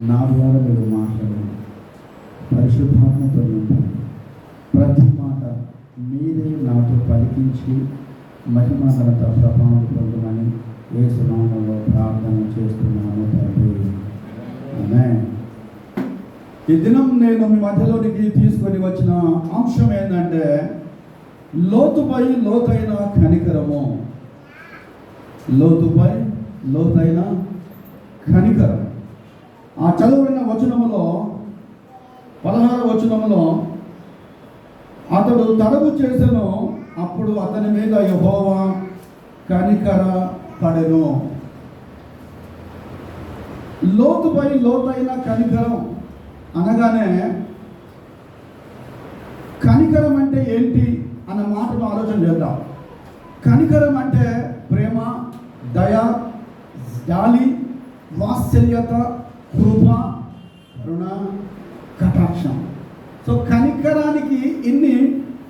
నా ద్వారా మీరు మాట్లాడండి, పరిశుద్ధాత్మతో నింపండి. ప్రతి మాట మీరే నాతో పలికించి మహిమ ఘనత ప్రభావం పొందమని యేసు నామములో ప్రార్థన చేస్తున్నాను తండ్రి. ఆమేన్. ఈ దినం నేను మీ మధ్యలోనికి తీసుకొని వచ్చిన అంశం ఏంటంటే లోతుపై లోతైన కనికరము. లోతుపై లోతైన కనికరం. ఆ చదువుకున్న వచనములో 16వ వచనములో అతడు తడవు చేసెను, అప్పుడు అతని మీద యెహోవా కనికర పడెను. లోతుపై లోతైన కనికరం అనగానే కనికరం అంటే ఏంటి అన్న మాటను ఆలోచన చేద్దాం. కనికరం అంటే ప్రేమ, దయ, జాలి, వాత్సల్యత, కృప, కరుణ, కటాక్షం. సో కనికరానికి ఇన్ని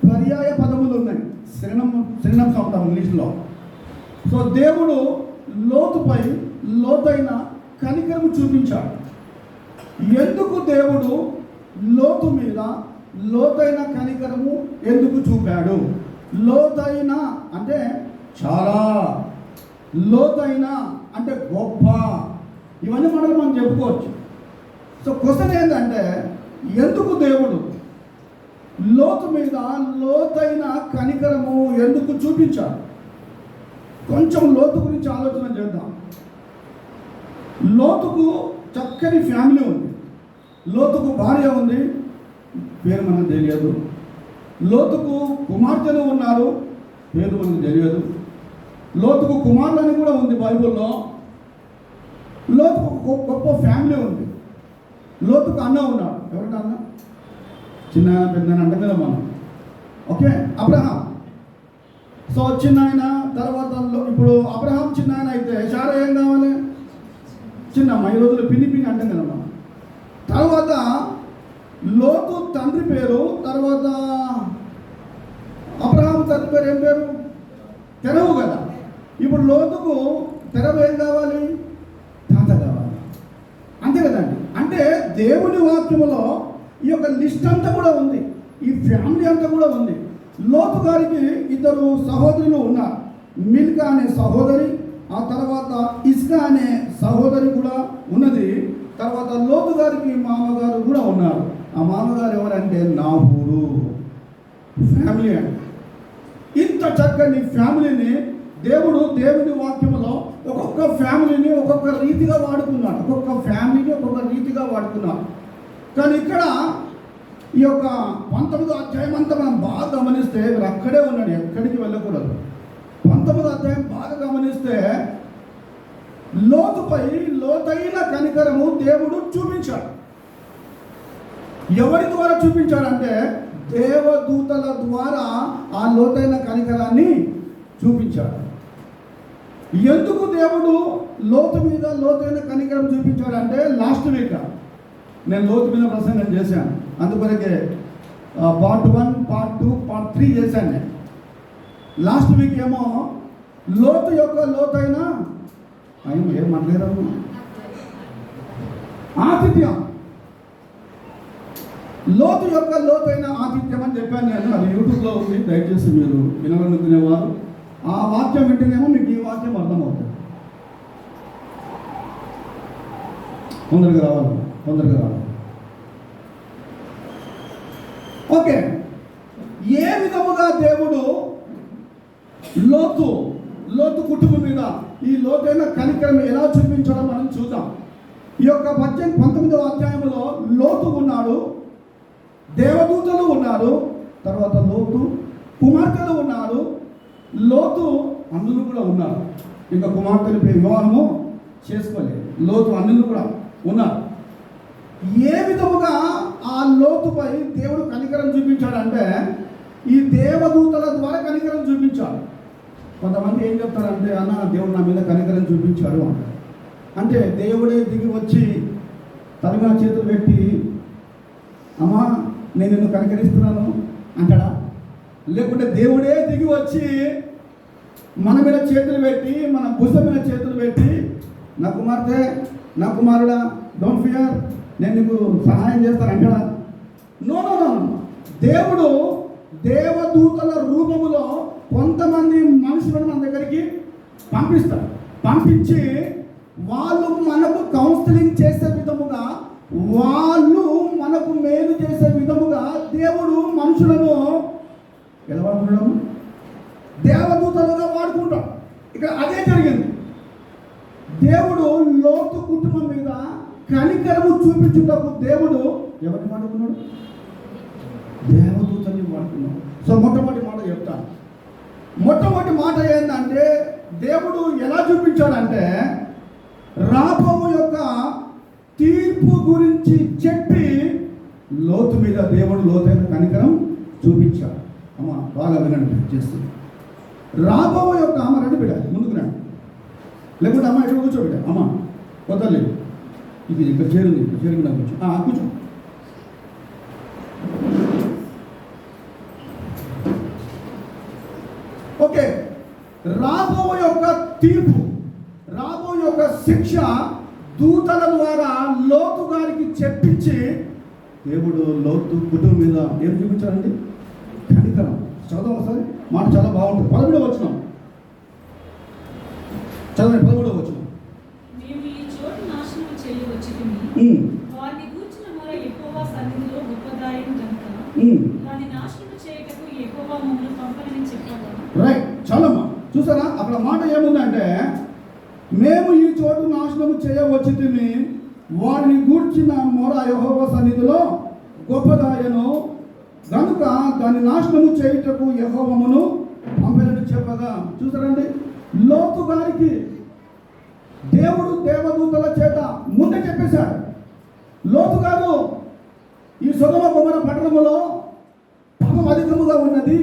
పర్యాయ పదములు ఉన్నాయి. శ్రీనం చెప్తాం ఇంగ్లీష్లో. సో దేవుడు లోతుపై లోతైన కనికరము చూపించాడు. ఎందుకు దేవుడు లోతు మీద లోతైన కనికరము ఎందుకు చూపాడు? లోతైన అంటే చాలా, లోతైన అంటే గొప్ప, ఇవన్నీ మనం చెప్పుకోవచ్చు. సో క్వశ్చన్ ఏంటంటే ఎందుకు దేవుడు లోతు మీద లోతైన కనికరము ఎందుకు చూపించాడు? కొంచెం లోతు గురించి ఆలోచన చేద్దాం. లోతుకు చక్కని ఫ్యామిలీ ఉంది. లోతుకు భార్య ఉంది, పేరు మనకు తెలియదు. లోతుకు కుమార్తెలు ఉన్నారు, పేరు మనకు తెలియదు. లోతుకు కుమారులని కూడా ఉంది బైబిల్లో. లోతుకు గొప్ప ఫ్యామిలీ ఉంది. లోతుకు అన్న ఉన్నాడు. ఎవరికి అన్న? చిన్న పెద్ద అంటే కదా మనం. Okay, Abraham. సో చిన్న ఆయన తర్వాత ఇప్పుడు అబ్రహాం చిన్న ఆయన అయితే శారా ఏం కావాలి? చిన్నమ్మ. ఈ రోజులు పిన్ని అంటే కదా మనం. తర్వాత లోతు తండ్రి పేరు, తర్వాత అబ్రహాం తండ్రి పేరు ఏం పేరు? తెరవు కదా. ఇప్పుడు లోతుకు తెరవు ఏం కావాలి? తాత కావాలి. అంతే కదండి. అంటే దేవుని వాక్యములో ఈ యొక్క లిస్ట్ అంతా కూడా ఉంది, ఈ ఫ్యామిలీ అంతా కూడా ఉంది. లోతు గారికి ఇద్దరు సహోదరులు ఉన్నారు. మిల్కా అనే సహోదరి, ఆ తర్వాత ఇస్కా అనే సహోదరి కూడా ఉన్నది. తర్వాత లోతు గారికి మామగారు కూడా ఉన్నారు. ఆ మామగారు ఎవరంటే నాహూరు. ఫ్యామిలీ అండి. ఇంత చక్కని ఫ్యామిలీని దేవుడు దేవుని వాక్యములో ఒక్కొక్క ఫ్యామిలీని ఒక్కొక్క రీతిగా వాడుకున్నాడు. ఒక్కొక్క ఫ్యామిలీని ఒక్కొక్క రీతిగా వాడుకున్నాడు. కానీ ఇక్కడ ఈ యొక్క 19వ అధ్యాయం అంతా మనం బాగా గమనిస్తే, మీరు అక్కడే ఉన్నాడు, ఎక్కడికి వెళ్ళకూడదు. 19వ అధ్యాయం బాగా గమనిస్తే లోతుపై లోతైన కనికరము దేవుడు చూపించాడు. ఎవరి ద్వారా చూపించాడంటే దేవదూతల ద్వారా ఆ లోతైన కనికరాన్ని చూపించాడు. ఎందుకు దేవుడు లోతు మీద లోతైన కనికరం చూపించాడంటే లాస్ట్ వీక్ నేను లోతు మీద ప్రసంగం చేశాను. అందుకొరకే పార్ట్ 1, పార్ట్ 2, పార్ట్ 3 చేశాను నేను. లాస్ట్ వీక్ ఏమో లోతు యొక్క లోతైన ఏం మాట్లాడారు? ఆతిథ్యం. లోతు యొక్క లోతైన ఆతిథ్యం అని చెప్పాను నేను. అది యూట్యూబ్లో ఉంది, దయచేసి మీరు వినాలనుకునేవారు ఆ వాక్యం వింటేనేమో మీకు ఈ వాక్యం అర్థమవుతుంది. తొందరగా రావాలి. ఓకే, ఏ విధముగా దేవుడు లోతు కుటుంబం మీద ఈ లోతైన కనికరం ఎలా చూపించడం మనం చూద్దాం. ఈ యొక్క 19వ అధ్యాయంలో లోతు ఉన్నాడు, దేవదూతలు ఉన్నారు, తర్వాత లోతు కుమార్తెలు ఉన్నారు, లోతు అన్నులు కూడా ఉన్నారు. ఇంకా కుమార్తెలు వివాహము చేసుకోలేదు. లోతు అన్నులు కూడా ఉన్నారు. ఏ విధముగా ఆ లోతుపై దేవుడు కనికరం చూపించాడంటే ఈ దేవదూతల ద్వారా కనికరం చూపించాడు. కొంతమంది ఏం చెప్తారంటే, అన్న దేవుడు నా మీద కనికరం చూపించాడు అంటారు. అంటే దేవుడే దిగి వచ్చి తన మీద చేతులు పెట్టి అమ్మా నేను నిన్ను కనికరిస్తున్నాను అంటాడా? లేకుంటే దేవుడే దిగి వచ్చి మన మీద చేతులు పెట్టి, మన భుజం మీద చేతులు పెట్టి, నా కుమార్తె, నా కుమారుడా డోంట్ ఫియర్, నేను నీకు సహాయం చేస్తాను అంటాడా? No no no. దేవుడు దేవదూతల రూపములో కొంతమంది మనుషులను మన దగ్గరికి పంపిస్తారు. పంపించి వాళ్ళు మనకు కౌన్సిలింగ్ చేసే విధముగా, వాళ్ళు మనకు మేలు చేసే విధముగా దేవుడు మనుషులను ఎలా వాడుకుంటాం? దేవదూతలుగా వాడుకుంటాం. ఇక్కడ అదే జరిగింది. దేవుడు లోతు కుటుంబం మీద కనికరము చూపించుటకు దేవుడు ఎవరిని వాడుకున్నాడు? దేవదూతల్ని వాడుకున్నాడు. సో మొట్టమొదటి మాట చెప్తాను. మొట్టమొదటి మాట ఏంటంటే, దేవుడు ఎలా చూపించాడంటే, రాబోవు యొక్క తీర్పు గురించి చెప్పి లోతు మీద దేవుడు లోతైన కనికరం చూపించాడు. అమ్మ బాగా వినండి చేస్తుంది. రాబోవు యొక్క అమ్మ రండి బిడ్డ, ముందుకు రండి. లేకుంటే అమ్మ ఇక్కడ కూర్చో బిడ్డ. అమ్మ వదలేదు, ఇది ఇక్కడ చేరింది, ఇక్కడ చేరింది నాకు కూర్చో. కూర్చో. ఓకే, రాబో యొక్క తీర్పు, రాబో యొక్క శిక్ష దూతల ద్వారా లోతు గారికి చెప్పించి దేవుడు లోతు కుటుంబం మీద ఏం చూపించాడండి? కనికరం. చదవం ఒకసారి, మాట చాలా బాగుంటుంది. 11వ వచనం చదవండి. 11వ వచనం. మేము ఈ చోటు నాశనం చేయవచ్చును, వారిని గూర్చిన మొర యెహోవా సన్నిధిలో గొప్పదాయను గనుక దాన్ని నాశనం చేయటకు యెహోవా మమ్మల్ని పంపనని చెప్పాడు. రైట్, చాలమ్మా. చూసారా అక్కడ మాట ఏముందంటే, మేము ఈ చోటు నాశనం చేయవచ్చును, వారిని గూర్చిన మొర యెహోవా సన్నిధిలో గొప్పదాయను కనుక దాన్ని నాశనము చేయుటకు యెహోవాను పంపనని చెప్పగా. చూసారండి, లోతు గారికి దేవుడు దేవదూతల చేత ముందే చెప్పేశాడు. లోతు గారు ఈ సొదొమ గొమొర్రా పట్టణములో పాపం అధికముగా ఉన్నది,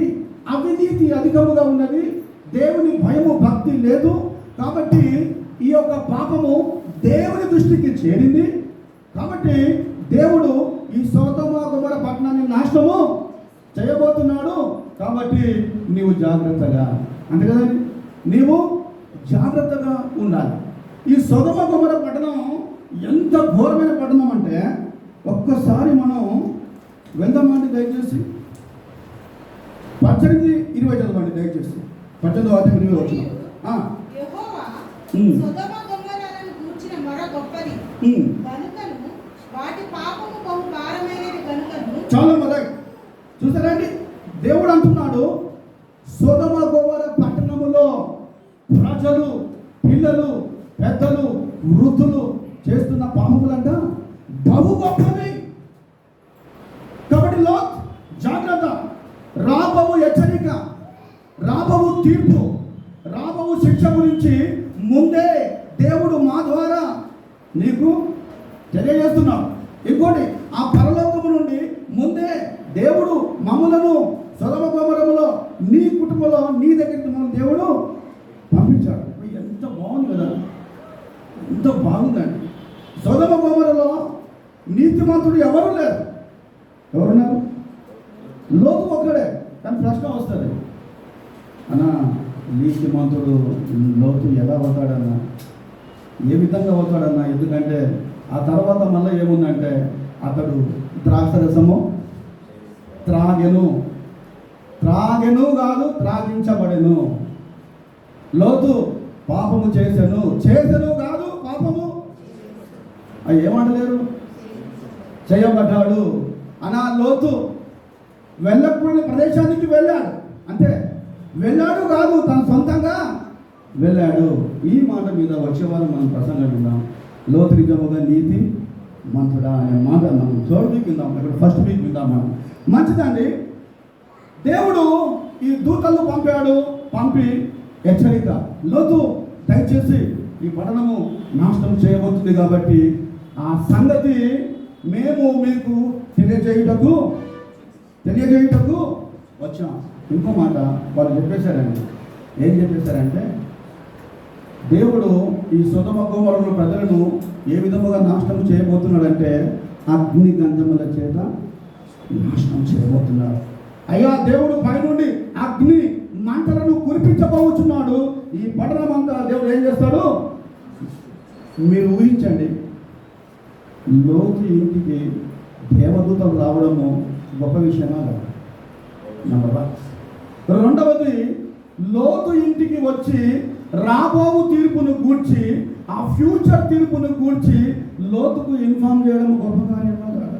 అవినీతి అధికముగా ఉన్నది, దేవుని భయము భక్తి లేదు. కాబట్టి ఈ యొక్క పాపము దేవుని దృష్టికి చేరింది. కాబట్టి దేవుడు ఈ సొదొమ గొమొర్రా పట్టణాన్ని నాశనము చేయబోతున్నాడు. కాబట్టి నీవు జాగ్రత్తగా, అంతే కదండి, నీవు జాగ్రత్తగా ఉండాలి. ఈ సొదొమ గొమొర్రా పట్టణం ఎంత ఘోరమైన పట్టణం అంటే, ఒక్కసారి మనం వెళ్దామండి దయచేసి. 18:20 చదవండి దయచేసి. 18:20 వచ్చిన యెహోవా సొదొమ గొమొర్రాలను గూర్చిన మొర గొప్పది కనుకను వాటి పాపము బహు భారమైనది కనుకను. చాలా మరి చూసారండి, దేవుడు అంటున్నాడు, సొదొమ గొమొర్రా పట్టణములో ప్రజలు, పిల్లలు, పెద్దలు, వృద్ధులు చేస్తున్న పాపములంట బహు గొప్పవి. కాబట్టి లోత్ జాగ్రత్త. రాబోవు హెచ్చరిక, రాబోవు తీర్పు, రాబోవు శిక్ష గురించి ముందే దేవుడు మా ద్వారా నీకు తెలియజేస్తున్నాడు. ఇంకోటి, ఆ పరలోకము నుండి ముందే దేవుడు మమ్ములను సొదొమ గొమొర్రాలో నీ కుటుంబంలో నీ దగ్గరికి మనం దేవుడు పంపించాడు. ఎంత బాగుంది కదా, ఎంత బాగుందండి. సొదొమ గొమొర్రాలో నీతిమంతుడు ఎవరు లేరు. ఎవరున్నారు? లోతు ఒక్కడే. కానీ ప్రశ్న వస్తుంది, అన్నా నీతిమంతుడు లోతు ఎలా అవుతాడన్నా, ఏ విధంగా అవుతాడన్నా? ఎందుకంటే ఆ తర్వాత మళ్ళీ ఏముందంటే, అతడు ద్రాక్షరసము త్రాగెను కాదు, త్రాగించబడెను. లోతు పాపము చేసెను కాదు, పాపము అవి ఏమంటలేరు, చేయబడ్డాడు. అనా లోతు వెళ్ళకూడని ప్రదేశానికి వెళ్ళాడు, అంతే. వెళ్ళాడు కాదు, తన సొంతంగా వెళ్ళాడు. ఈ మాట మీద వచ్చేవారు మనం ప్రసంగం విందాం. లోతు నిజముగా నీతి మంతుడా అనే మాట మనం థర్డ్ వీక్ విందాం, ఇక్కడ ఫస్ట్ వీక్ విందాం మనం. మంచిదండి. దేవుడు ఈ దూతలను పంపాడు. పంపి హెచ్చరిక, లోతు దయచేసి ఈ పట్టణము నాశనం చేయబోతుంది కాబట్టి ఆ సంగతి మేము మీకు తెలియజేయుటకు వచ్చాం. ఇంకో మాట వాళ్ళు చెప్పేశారండి. ఏం చెప్పేశారంటే, దేవుడు ఈ సొదొమ గొమొర్రా ప్రజలను ఏ విధముగా నాశనం చేయబోతున్నాడంటే, అగ్ని గంధముల చేత నాశనం చేయబోతున్నాడు. అయ్యా, దేవుడు పైనుండి అగ్ని మంటలను కురిపించబోతున్నాడు. ఈ పట్టణం అంతా దేవుడు ఏం చేస్తాడు? మీరు ఊహించండి. లోతు ఇంటికి దేవదూతలు రావడము గొప్ప విషయమా కాదు. నెంబర్ 1. రెండవది, లోతు ఇంటికి వచ్చి రాబోవు తీర్పును గూర్చి, ఆ ఫ్యూచర్ తీర్పును గూర్చి లోతుకు ఇన్ఫార్మ్ చేయడం గొప్ప కార్యమా కాదు.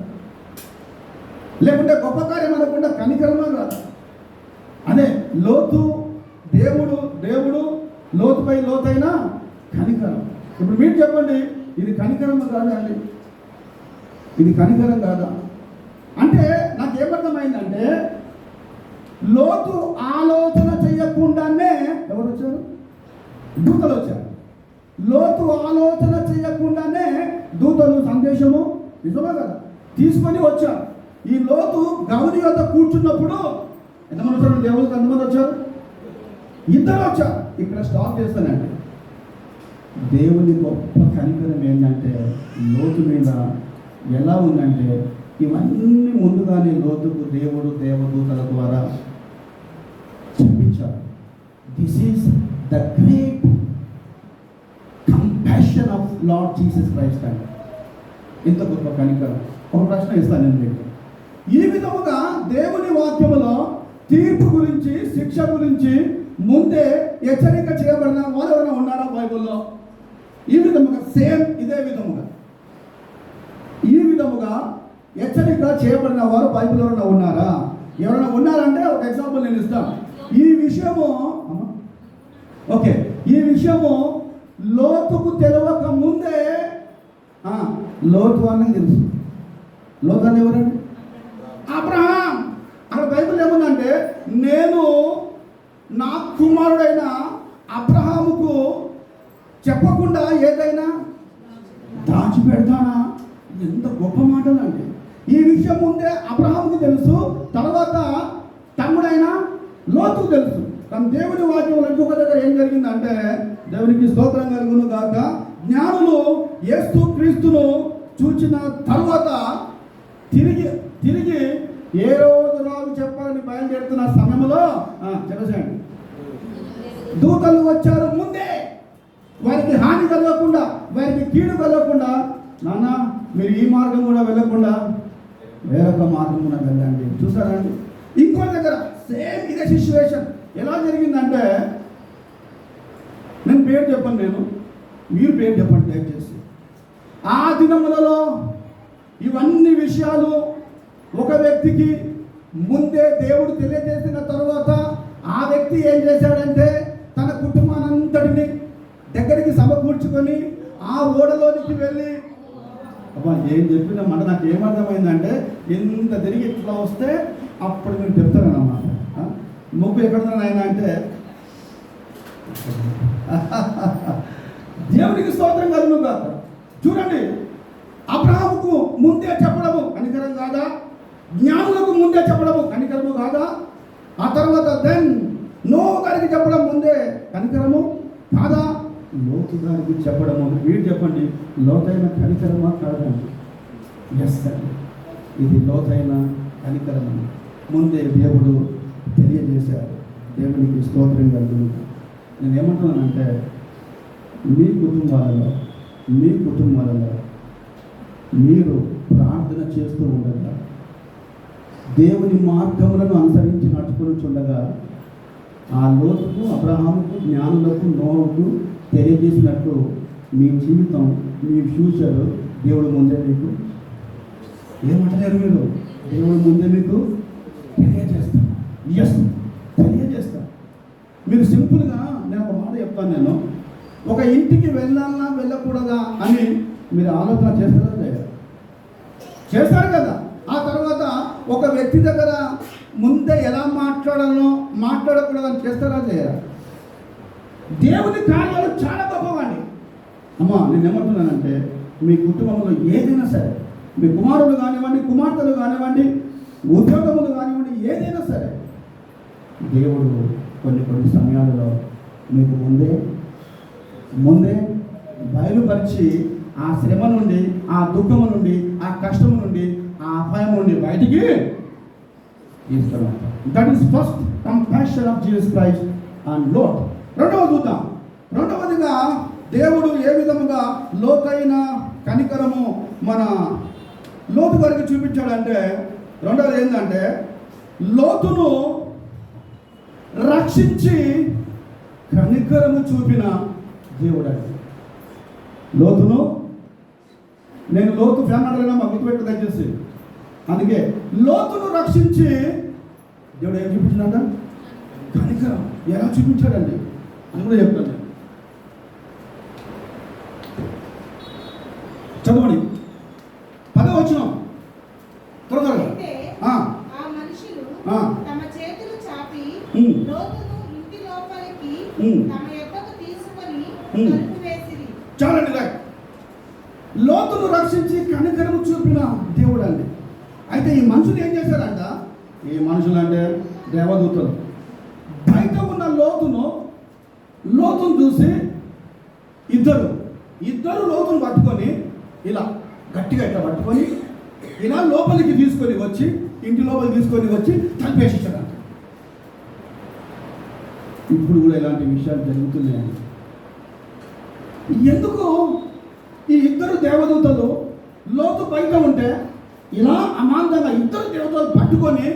లేకుంటే గొప్ప కార్యం అనకుండా కనికరమా కాదు. అదే లోతు దేవుడు లోతుపై లోతైన కనికరం. ఇప్పుడు మీరు చెప్పండి, ఇది కనికరం కాదా అండి? ఇది కనికరం కాదా? అంటే నాకేమర్థమైందంటే, లోతు ఆలోచన చేయకుండానే ఎవరు వచ్చారు? దూతలు వచ్చారు. లోతు ఆలోచన చేయకుండానే దూతలు సందేశము నిజమే కదా తీసుకొని వచ్చారు. ఈ లోతు గౌరి వద్ద కూర్చున్నప్పుడు ఎంతమంది వచ్చారు? దేవుడికి ఎంతమంది వచ్చారు? 2 వచ్చారు. ఇక్కడ స్టాప్ చేస్తానండి. దేవుని గొప్ప కనికరం ఏంటంటే, లోతు మీద ఎలా ఉందంటే, ఇవన్నీ ముందుగానే లోతుకు దేవుడు దేవదూతల ద్వారా చూపించారు. This is the great compassion of lord Jesus Christ అండి. ఇంత గొప్ప కనికరం. ఒక ప్రశ్న ఇస్తాను నేను మీకు. ఈ విధముగా దేవుని వాక్యములో తీర్పు గురించి, శిక్ష గురించి ముందే హెచ్చరిక చేయబడిన వారు ఎవరైనా ఉన్నారా బైబిల్లో? ఈ విధముగా సేమ్ ఇదే విధముగా హెచ్చరిక చేయబడిన వారు బైబిల్ ఎవరైనా ఉన్నారా? ఎవరైనా ఉన్నారంటే ఒక ఎగ్జాంపుల్ నేను ఇస్తాను. ఈ విషయము లోతుకు తెలియక ముందే లోతు అన్నది తెలుసు. లోతు అని ఎవరండి? అబ్రహాం. అక్కడ బైబిల్ ఏముందంటే, నేను నా కుమారుడైన అబ్రహాముకు చెప్పకుండా ఏదైనా దాచిపెడతానా? ఎంత గొప్ప మాటలు అండి. ఈ విషయం ముందే అబ్రహాముకు తెలుసు, తర్వాత తమ్ముడైన లోతుకు తెలుసు. కానీ దేవుని వాక్యంలో ఇంకొక దగ్గర ఏం జరిగిందంటే, దేవునికి స్తోత్రం కలుగును గాక, జ్ఞానులు యేసు క్రీస్తును చూచిన తర్వాత తిరిగి ఏ రోజు రాజు చెప్పాలని బయలుదేరుతున్న సమయంలో చెప్పేసాడు, దూతలు వచ్చారు. ముందే వారికి హాని కలగకుండా, వారికి కీడు కలగకుండా, నాన్న మీరు ఈ మార్గం కూడా వెళ్ళకుండా వేరొక మార్గం కూడా వెళ్ళండి. చూసారండి? ఇంకో దగ్గర సేమ్ ఇదే సిచ్యువేషన్. ఎలా జరిగిందంటే, నేను పేరు చెప్పను, మీరు పేరు చెప్పండి దయచేసి. ఆ దినములలో ఇవన్నీ విషయాలు ఒక వ్యక్తికి ముందే దేవుడు తెలియజేసిన తర్వాత ఆ వ్యక్తి ఏం చేశాడంటే, తన కుటుంబానంతటిని దగ్గరికి సమకూర్చుకొని ఆ ఓడలోనికి వెళ్ళి, అబ్బా ఏం చెప్పిన మాట నాకు ఏమర్థమైందంటే, ఎంత తిరిగి ఇట్లా వస్తే అప్పుడు మీరు చెప్తారన్నమాట. ముగ్గు ఎక్కడ ఆయన అంటే దేవునికి స్తోత్రం కలుగును కాక. చూడండి, అబ్రహాముకు ముందే చెప్పడము కనికరం కాదా? జ్ఞానులకు ముందే చెప్పడము కనికరము కాదా? ఆ తర్వాత నోహు గారికి చెప్పడం ముందే కనికరము కాదా? లోతు గారికి చెప్పడము, వీడు చెప్పండి, లోతైన కనికరమా కాదండి? ఎస్ అండి, ఇది లోతైన కనికరము. ముందే దేవుడు తెలియజేశారు. దేవునికి స్తోత్రం కలుగును. నేను ఏమంటున్నానంటే, మీ కుటుంబాలలో మీరు ప్రార్థన చేస్తూ ఉండగా, దేవుని మార్గములను అనుసరించి నడుచుకుంటుండగా, ఆ లోతుకు, అబ్రహాముకు, జ్ఞానులకు, నోహుకు తెలియజేసినట్టు మీ జీవితం, మీ ఫ్యూచర్ దేవుడు ముందే మీకు ఏమంటలేరు? మీరు దేవుడు ముందే మీకు తెలియజేస్తాను. తెలియజేస్తాను. మీరు సింపుల్గా నేను ఒక మాట చెప్తాను. నేను ఒక ఇంటికి వెళ్ళాలన్నా వెళ్ళకూడదా అని మీరు ఆలోచన చేస్తారా లేదా? చేస్తారు కదా. ఆ తర్వాత ఒక వ్యక్తి దగ్గర ముందే ఎలా మాట్లాడాలో మాట్లాడకూడదని చేస్తారా చేయరా? దేవుని కార్యాలు చాలా గొప్పవండి. అమ్మా నేను ఏమంటున్నానంటే, మీ కుటుంబంలో ఏదైనా సరే, మీ కుమారులు కానివ్వండి, కుమార్తెలు కానివ్వండి, ఉద్యోగములు కానివ్వండి, ఏదైనా సరే, దేవుడు కొన్ని సమయాలలో మీకు ముందే బయలుపరిచి ఆ శ్రమ నుండి, ఆ దుఃఖము నుండి, ఆ కష్టము నుండి, ఆ అపాయం నుండి బయటికి తీసుకున్నాం. That is first compassion of Jesus Christ and Lot. రెండవదిగా దేవుడు ఏ విధముగా లోతైన కనికరము మన లోతు గారికి చూపించాడంటే, రెండవది ఏంటంటే లోతును రక్షించి కనికరము చూపిన దేవుడు అండి. లోతును, నేను లోతు ఫ్యామిలీ మా గుర్తుపెట్టు దయచేసి. అందుకే లోతును రక్షించి దేవుడు ఏం చూపించాడంట? కనికరం. ఎలా చూపించాడండి అని కూడా చెప్తాను. చదవండి 10వ వచనం త్వరగా. అయితే ఆ మనుషులు తమ చేతులు చాపి లోతును ఇంటి లోపలికి తమ యొక్కకు తీసుకొని తలుపు వేసిరి. చాలండి రైట్. లోతును రక్షించి కనికరము చూపిన దేవుడు అండి. అయితే ఈ మనుషులు ఏం చేశారంట? ఈ మనుషులు అంటే దేవదూతలు బయట ఉన్న లోతును చూసి ఇద్దరు లోతును పట్టుకొని ఇలా గట్టిగా ఇట్లా పట్టుకొని ఇలా లోపలికి తీసుకొని వచ్చి, ఇంటి లోపలికి తీసుకొని వచ్చి తలిపేసిచ్చాడంట. ఇప్పుడు కూడా ఇలాంటి విషయాలు జరుగుతున్నాయండి. ఎందుకు ఈ ఇద్దరు దేవదూతలు లోతు బయట ఉంటే ఇలా అమాంతంగా ఇద్దరు దేవతలు పట్టుకొని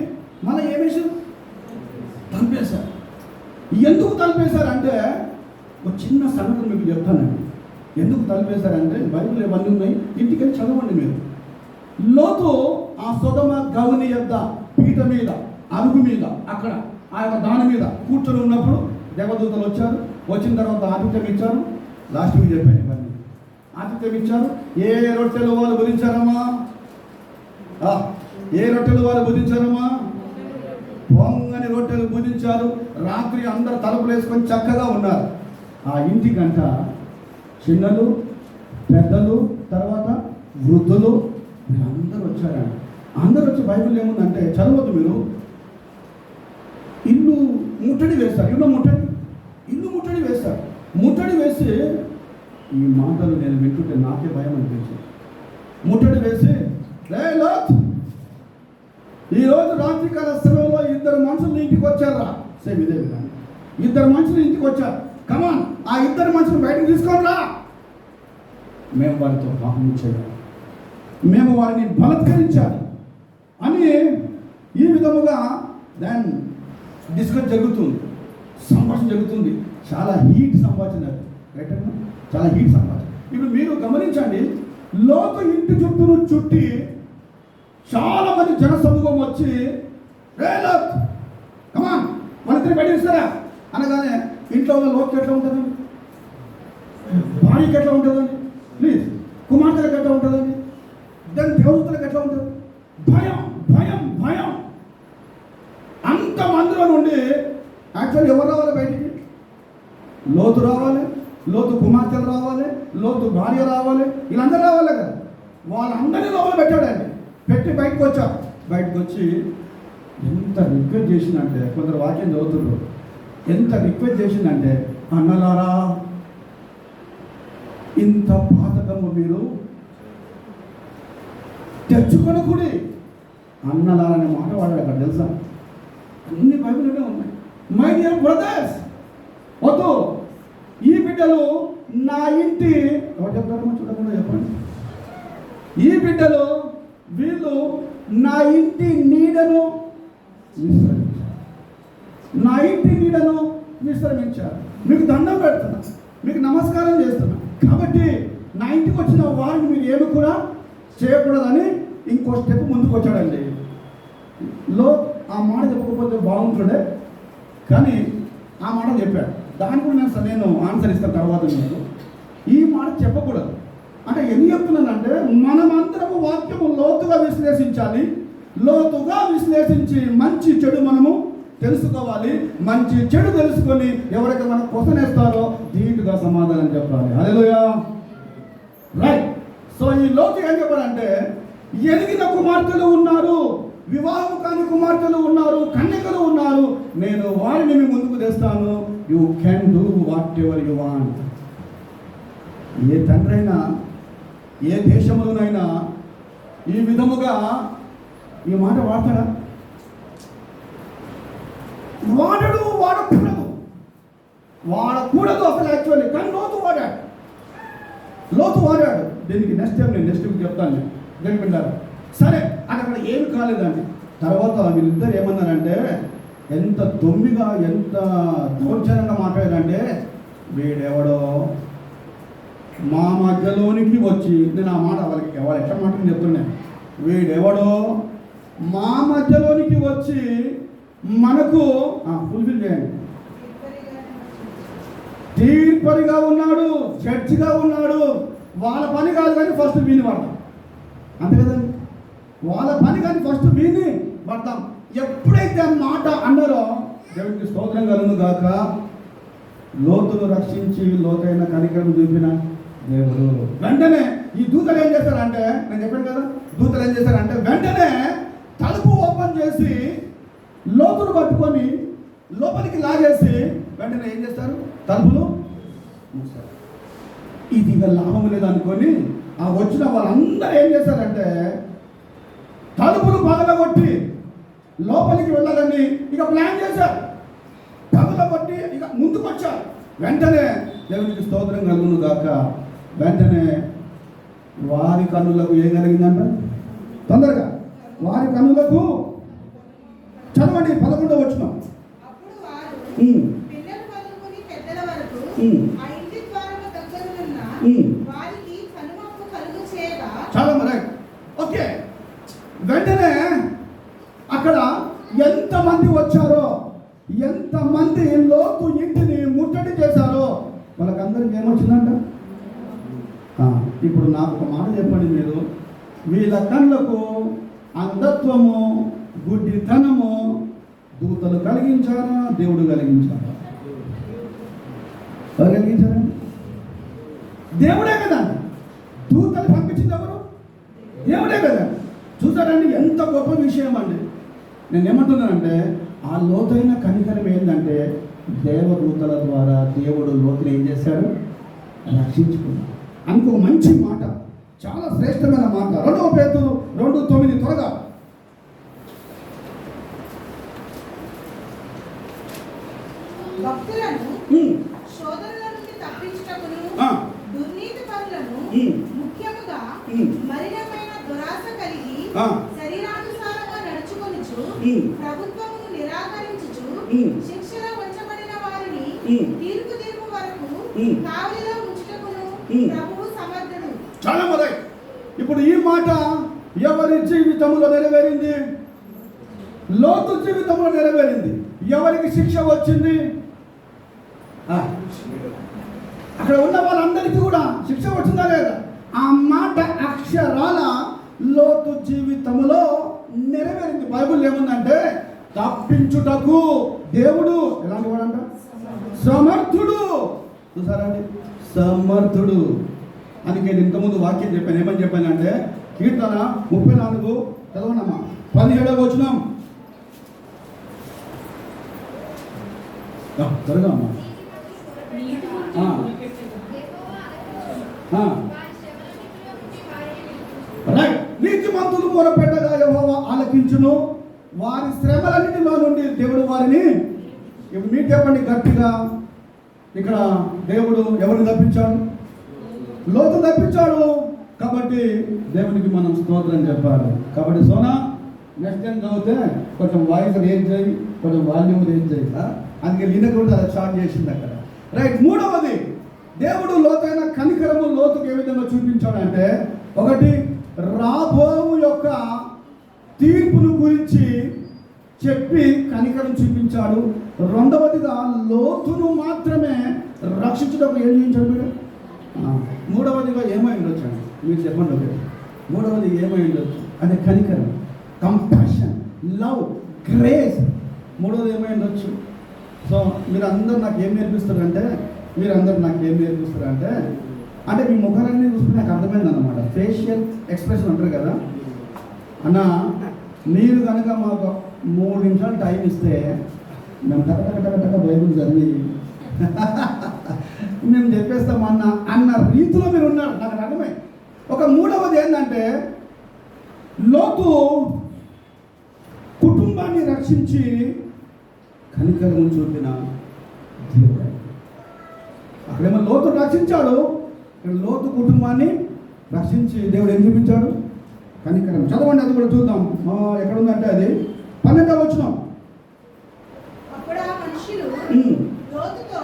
మళ్ళీ ఏమేసి తలిపేశారు? ఎందుకు తలిపేశారంటే ఒక చిన్న సంగతి మీకు చెప్తానండి. ఎందుకు తలిపేశారంటే బైబిల్ ఇవన్నీ ఉన్నాయి, ఇంటికి వెళ్ళి చదవండి మీరు. లోతు ఆ సొదొమ గౌని యొద్ద పీట మీద, అరుగు మీద, అక్కడ ఆ యొక్క దాని మీద కూర్చొని ఉన్నప్పుడు దేవదూతలు వచ్చారు. వచ్చిన తర్వాత ఆతిథ్యం ఇచ్చారు. లాస్ట్ వీక్ చెప్పాను ఇవన్నీ. ఆతిథ్యం ఇచ్చారు. ఏ రొట్టెలు వాళ్ళు భుజించారమ్మా? ఏ రొట్టెలు వాళ్ళు భుజించారమ్మా? పొంగని రొట్టెలు భుజించారు. రాత్రి అందరు తలుపులు వేసుకొని చక్కగా ఉన్నారు. ఆ ఇంటికంట చిన్నలు, పెద్దలు, తర్వాత వృద్ధులు వీళ్ళందరూ వచ్చారండి. అందరూ వచ్చి బైబిల్ ఏముందంటే చదవద్దు మీరు. ఇల్లు ముట్టడి వేస్తారు. ఇల్లు ముట్టడి వేస్తారు. ముట్టడి వేసి ఈ మాటలు నేను వింటుంటే నాకే భయం అనిపించింది. ముట్టడి వేసి, ఈరోజు రాత్రికాల సమయంలో ఇద్దరు మనుషులు ఇంటికి వచ్చారా? సేమ్ ఇదే విధానం. ఇద్దరు మనుషులు ఇంటికి వచ్చారు. కమాన్, ఆ ఇద్దరు మనుషులు బయటకు తీసుకోరా. మేము వారితో పాపం చేయాలి, మేము వారిని బలత్కరించాలి అని ఈ విధముగా దాని డిస్కస్ జరుగుతుంది, సంభాషణ జరుగుతుంది. చాలా హీట్ సంభాషణ, రైట్ అన్నా? చాలా హీట్ సంభాషణ. ఇప్పుడు మీరు గమనించండి, లోతు ఇంటి చుట్టూను చుట్టి చాలా మంది జన సమూహం వచ్చి కమాన్ వాళ్ళిద్దరు బయట ఇస్తారా అనగానే ఇంట్లో ఉన్న లోతుకి ఎట్లా ఉంటుందండి? భార్యకి ఎట్లా ఉంటుందండి? ప్లీజ్, కుమార్తెలకు ఎట్లా ఉంటుందండి? దాని దేవతలకు ఎట్లా ఉంటుంది? భయం భయం భయం. అంతమందిలో నుండి యాక్చువల్ ఎవరు రావాలి బయటికి? లోతు రావాలి, లోతు కుమార్తెలు రావాలి, లోతు భార్య రావాలి, వీళ్ళందరూ రావాలి కదా. వాళ్ళందరినీ లోపల పెట్టాడండి. పెట్టి బయటకు వచ్చారు. బయటకు వచ్చి ఎంత రిక్వెస్ట్ చేసిందంటే, కొందరు వాక్యం చదువుతున్నారు, ఎంత రిక్వెస్ట్ చేసిందంటే, అన్నలారా ఇంత పాతకము మీరు తెచ్చుకొనకుడి. అన్నలారనే మాట వాడాడు అక్కడ, తెలుసా? అన్ని బైబిల్లోనే ఉన్నాయి. మై డియర్ బ్రదర్స్, వద్దు, ఈ బిడ్డలు నా ఇంటి, ఎవరు చెప్తారమ్మా చూడకుండా చెప్పండి. ఈ బిడ్డలు వీళ్ళు నా ఇంటి నీడను విశ్రమించారు, నా ఇంటి నీడను విశ్రమించారు. మీకు దండం పెడుతున్నా, మీకు నమస్కారం చేస్తున్నా. కాబట్టి నా ఇంటికి వచ్చిన వారిని మీరు ఏమి కూడా చేయకూడదని ఇంకో స్టెప్ ముందుకు వచ్చాడండి. ఆ మాట చెప్పకపోతే బాగుంటుండే, కానీ ఆ మాట చెప్పాడు. దాని కూడా నేను ఆన్సర్ ఇస్తాను తర్వాత. మీకు ఈ మాట చెప్పకూడదు అంటే ఎన్ని చెప్తున్నానంటే, మనమందరము వాక్యము లోతుగా విశ్లేషించాలి. లోతుగా విశ్లేషించి మంచి చెడు మనము తెలుసుకోవాలి. మంచి చెడు తెలుసుకొని ఎవరైతే మనం క్వశ్చన్ వేస్తారో ధీటుగా సమాధానం చెప్పాలి. హల్లెలూయా, రైట్. సో ఈ లోతు ఏం చెప్పాలంటే, ఎదిగిన కుమార్తెలు ఉన్నారు, వివాహం కాని కుమార్తెలు ఉన్నారు, కన్యకలు ఉన్నారు, నేను వారిని మీ ముందుకు తెస్తాను. You can do whatever you want. ఏ తండ్రి అయినా ఏ దేశంలోనైనా ఈ విధముగా ఈ మాట వాడతాడా? వాడకూడదు అసలు యాక్చువల్లీ. కానీ లోతు వాడాడు. దీనికి నెక్స్ట్ వీక్ చెప్తాను నేను తెలిపిండారు. సరే అక్కడ ఏమి కాలేదండి. తర్వాత వీళ్ళిద్దరు ఏమన్నారంటే ఎంత దొమ్మిగా ఎంత దౌర్జన్యంగా మాట్లాడారంటే, వీడెవడో మా మధ్యలోనికి వచ్చి, నేను ఆ మాట వాళ్ళకి ఎవరు ఎట్లా మాట చెప్తున్నాను, వీడెవడో మా మధ్యలోనికి వచ్చి మనకు ఫుల్ఫిల్ చేయండి, తీర్పరిగా ఉన్నాడు, జడ్జిగా ఉన్నాడు. వాళ్ళ పని కాదు కానీ ఫస్ట్ వీని పడతాం, అంతే కదండి. వాళ్ళ పని కానీ ఫస్ట్ వీని పడతాం. ఎప్పుడైతే ఆ మాట అన్నారో, దేవునికి స్తోత్రం కలుగును గాక, లోతును రక్షించి లోతైన కనికరం చూపిన దేవుడు. వెంటనే ఈ దూతలు ఏం చేశారంటే, నేను చెప్పాను కదా, దూతలు ఏం చేశారంటే వెంటనే తలుపు ఓపెన్ చేసి లోతును పట్టుకొని లోపలికి లాగేసి వెంటనే ఏం చేస్తారు, తలుపులు మూస్తారు. ఇది ఇక లాభం లేదనుకొని ఆ వచ్చిన వాళ్ళందరూ ఏం చేశారంటే తలుపులు పగలగొట్టి లోపలికి వెళ్ళాలని ఇక ప్లాన్ చేశారు. పగలగొట్టి ఇక ముందుకు వచ్చారు. వెంటనే దేవునికి స్తోత్రం కలుగును గాక, వెంటనే వారి కన్నులకు ఏం కలిగిందంట, తొందరగా వారి కన్నులకు చదవండి 11వ వచనం. అప్పుడు వారు పిల్లలు మొదలుకొని పెద్దల వరకు ఆ ఇంటి ద్వారము దగ్గరనున్న వారికి కనుమప్పు కలుగు చేయగా, చాలా రైట్, ఓకే. వెంటనే అక్కడ ఎంతమంది వచ్చారో, ఎంతమంది లోతు ఇంటిని ముట్టడి చేశారో వాళ్ళకందరికి ఏమొచ్చిందంట. ఇప్పుడు నాకు ఒక మాట చెప్పండి మీరు, వీళ్ళ కళ్ళకు అంధత్వము, గుడ్డితనము దూతలు కలిగించారా, దేవుడు కలిగించారా? ఎవరు కలిగించారా? దేవుడే కదా. దూతలు పంపించింది ఎవరు? దేవుడే కదా. చూసారండి ఎంత గొప్ప విషయం అండి. నేను ఏమంటున్నానంటే ఆ లోతైన కనికరం ఏంటంటే దేవదూతల ద్వారా దేవుడు లోతుని ఏం చేశాడు, రక్షించుకున్నాడు. అనుకో మంచి మాట, చాలా శ్రేష్టమైన మాట. 2 పేతురు 2:9 త్వరగా. భక్తులను శోధనల నుండి తప్పించుటకును దుర్నీతి పరులను ముఖ్యముగా మలినమైన దురాశ కలిగి శరీరానుసారంగా నడుచుకొనుచు ప్రభుత్వమును నిరాకరించుచు శిక్షలో ఉంచబడిన వారిని తీర్పు వరకు కావలిలో ఉంచుటకును ప్రభువు సమర్థుడు. చాలా మొదటి. ఇప్పుడు ఈ మాట ఎవరి జీవితంలో నెరవేరింది? లోతు జీవితంలో నెరవేరింది. ఎవరికి శిక్ష వచ్చింది? అక్కడ ఉన్న వాళ్ళందరికీ కూడా శిక్ష వచ్చిందా లేదా? ఆ మాట అక్షరాల లోతు జీవితంలో నెరవేరింది. బైబిల్ ఏముందంటే తప్పించుటకు దేవుడు ఎలాంటి వాడంట? సమర్థుడు. చూసారండి, సమర్థుడు. అందుకే నేను ఇంతకుముందు వాక్యం చెప్పాను. ఏమని చెప్పానంటే కీర్తన 34 చదవనమ్మా 17వ వచనం. త్వరగా అమ్మా. నీతిమంతులు మొరపెట్టగా యెహోవా ఆలకించును, వారి శ్రమలన్నిటిలో నుండి దేవుడు వారిని. మీరు చెప్పండి గట్టిగా. ఇక్కడ దేవుడు ఎవరిని తప్పించాడు? లోతు తప్పించాడు. కాబట్టి దేవునికి మనం స్తోత్రం చెప్పాలి. కాబట్టి సోనా నెక్స్ట్ టైం చదివితే కొంచెం వాయిస్ రేంజ్ చేయి, కొంచెం వాల్యూమ్ రేంజ్ చేయి. అందుకే లీనకు కూడా అది స్టార్ట్ చేసింది అక్కడ. రైట్. 3వది, దేవుడు లోతైన కనికరము లోతుకు ఏ విధంగా చూపించాడంటే, ఒకటి రాబోవు యొక్క తీర్పును గురించి చెప్పి కనికరం చూపించాడు. 2వదిగా లోతును మాత్రమే రక్షించడం ఏం చూపించాడు మీరు? 3వదిగా ఏమై ఉండొచ్చు అండి, మీరు చెప్పండి. ఒకటి 3వది ఏమై ఉండొచ్చు? అదే కనికరం, కంపాషన్, లవ్, గ్రేస్. 3వది ఏమై ఉండొచ్చు? సో మీరు అందరూ నాకు ఏం నేర్పిస్తారంటే అంటే మీ ముఖాలన్నీ చూసుకుని నాకు అర్థమైంది అన్నమాట. ఫేషియల్ ఎక్స్ప్రెషన్ అంటారు కదా అన్న. మీరు కనుక మాకు 3 నిమిషాలు టైం ఇస్తే మేము టక బైబుల్ చదివి మేము చెప్పేస్తామన్న రీతిలో మీరు ఉన్నారు. నాకు అర్థమై. ఒక 3వది ఏంటంటే లోతు కుటుంబాన్ని రక్షించి కనికరము చూపిన దేవుడు. అక్కడేమో లోతు రక్షించాడు, లోతు కుటుంబాన్ని రక్షించి దేవుడు ఏం చూపించాడు? కనికరం. చదవండి, అది కూడా చూద్దాం. ఎక్కడుందంటే అది 12వ వచనం. అప్పుడు ఆ మనుషులు లోతుతో,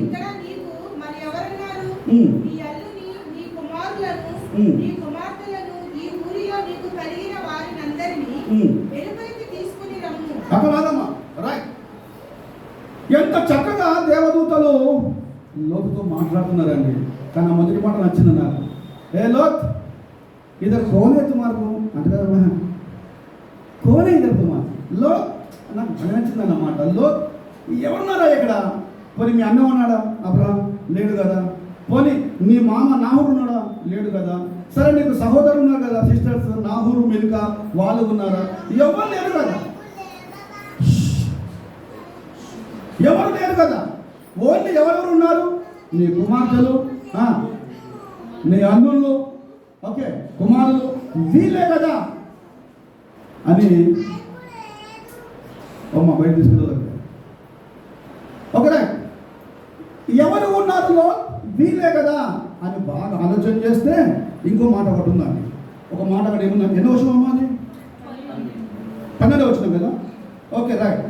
ఇక్కడ నీకు మరి ఎవరున్నారు? నీ అల్లుని, నీ కుమారులను, నీ కుమార్తెలను, ఈ ఊరిలో నీకు కలిగిన వారినందరినీ వెలుపలికి తీసుకుని రమ్ము. అక్కడమ్మా రైట్. ఎంత చక్కగా దేవదూతలు లోతుతో మాట్లాడుతున్నారండి. కానీ ఆ మొదటి మాట నచ్చింది నాకు. ఏ లోత్, ఇద్దరు కోనే తుమారు అంటే కదా, కోనే ఇద్దరు తుమారు. లోత్ నాకు నచ్చింది అన్నమాట. లోత్ ఎవరున్నారా ఇక్కడ? పోనీ మీ అన్న ఉన్నాడా? అబ్రహాం లేడు కదా. పోనీ నీ మామ నాహూరు ఉన్నాడా? లేడు కదా. సరే, నీకు సహోదరులు ఉన్నారు కదా, సిస్టర్స్ నాహూరు, మిల్కా, వాళ్ళు ఉన్నారా? ఎవరు లేరు కదా. ఎవరు లేరు కదా. ఓన్లీ ఎవరెవరు ఉన్నారు? నీ కుమార్తెలు, నీ అల్లుళ్ళు, ఓకే, కుమారులు, వీళ్ళే కదా అని అమ్మ బయట తీసుకెళ్ళదు. ఓకే, ఎవరు ఉన్నారు? వీళ్ళే కదా అని బాగా ఆలోచన చేస్తే ఇంకో మాట ఒకటి ఉందండి. ఒక మాట అక్కడ ఏముందండి? ఎన్నో వచ్చిన అమ్మా అది? 12వ వచ్చినాం కదా. Okay right.